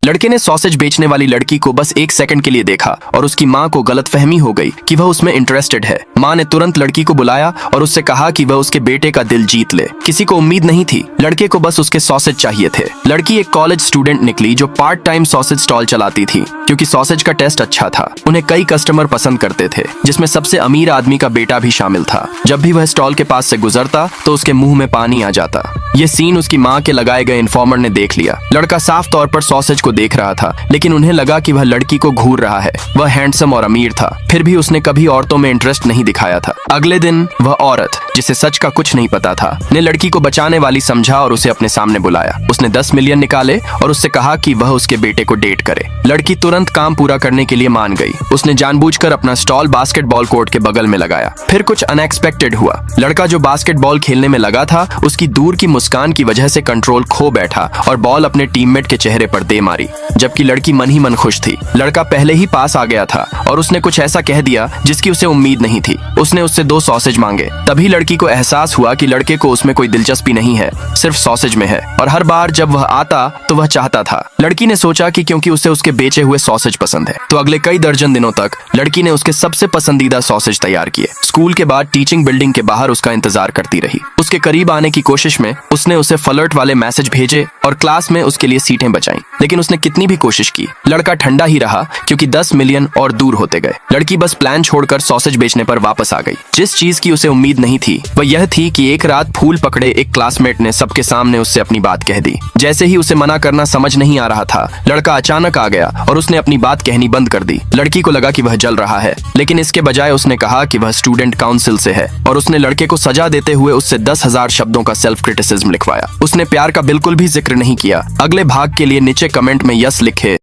लड़के ने सॉसेज बेचने वाली लड़की को बस 1 सेकंड के लिए देखा और उसकी माँ को गलतफहमी हो गई कि वह उसमें इंटरेस्टेड है। माँ ने तुरंत लड़की को बुलाया और उससे कहा कि वह उसके बेटे का दिल जीत ले। किसी को उम्मीद नहीं थी, लड़के को बस उसके सॉसेज चाहिए थे। लड़की एक कॉलेज स्टूडेंट निकली जो पार्ट टाइम सॉसेज स्टॉल चलाती थी, क्योंकि सॉसेज का टेस्ट अच्छा था। उन्हें कई कस्टमर पसंद करते थे, जिसमें सबसे अमीर आदमी का बेटा भी शामिल था। जब भी वह स्टॉल के पास से गुजरता तो उसके मुंह में पानी आ जाता। ये सीन उसकी माँ के लगाए गए इन्फॉर्मर ने देख लिया। लड़का साफ तौर पर सॉसेज को देख रहा था, लेकिन उन्हें लगा कि वह लड़की को घूर रहा है। वह हैंडसम और अमीर था, फिर भी उसने कभी औरतों में इंटरेस्ट नहीं दिखाया था। अगले दिन वह औरत, जिसे सच का कुछ नहीं पता था, ने लड़की को बचाने वाली समझा और उसे अपने सामने बुलाया। उसने 10 मिलियन निकाले और उससे कहा कि वह उसके बेटे को डेट करे। लड़की तुरंत काम पूरा करने के लिए मान गई। उसने जानबूझकर अपना स्टॉल बास्केटबॉल कोर्ट के बगल में लगाया। फिर कुछ अनएक्सपेक्टेड हुआ। लड़का जो बास्केटबॉल खेलने में लगा था, उसकी दूर की मुस्कान की वजह से कंट्रोल खो बैठा और बॉल अपने टीममेट के चेहरे पर दे मारी, जबकि लड़की मन ही मन खुश थी। लड़का पहले ही पास आ गया था और उसने कुछ ऐसा कह दिया जिसकी उसे उम्मीद नहीं थी। उसने उससे 2 सॉसेज मांगे। तभी लड़की को एहसास हुआ कि लड़के को उसमें कोई दिलचस्पी नहीं है, सिर्फ सॉसेज में है। और हर बार जब वह आता तो वह चाहता था। लड़की ने सोचा कि क्योंकि उसे उसके बेचे हुए सॉसेज पसंद है, तो अगले कई दर्जन दिनों तक लड़की ने उसके सबसे पसंदीदा सॉसेज तैयार किए। स्कूल के बाद टीचिंग बिल्डिंग के बाहर उसका इंतजार करती रही। उसके करीब आने की कोशिश में उसने उसे फ्लर्ट वाले मैसेज भेजे और क्लास में उसके लिए सीटें बचाई। लेकिन उसने कितनी भी कोशिश की, लड़का ठंडा ही रहा, क्योंकि 10 मिलियन और दूर होते गए। लड़की बस प्लान छोड़कर सॉसेज बेचने पर वापस आ गई। जिस चीज की उसे उम्मीद नहीं थी वह यह थी कि एक रात फूल पकड़े एक क्लासमेट ने सबके सामने उससे अपनी बात कह दी। जैसे ही उसे मना करना समझ नहीं आ रहा था, लड़का अचानक आ गया और उसने अपनी बात कहनी बंद कर दी। लड़की को लगा कि वह जल रहा है, लेकिन इसके बजाय उसने कहा कि वह स्टूडेंट काउंसिल से है और उसने लड़के को सजा देते हुए उससे 10,000 शब्दों का सेल्फ क्रिटिसिज्म लिखवाया। उसने प्यार का बिल्कुल भी जिक्र नहीं किया। अगले भाग के लिए नीचे कमेंट में यस लिखे।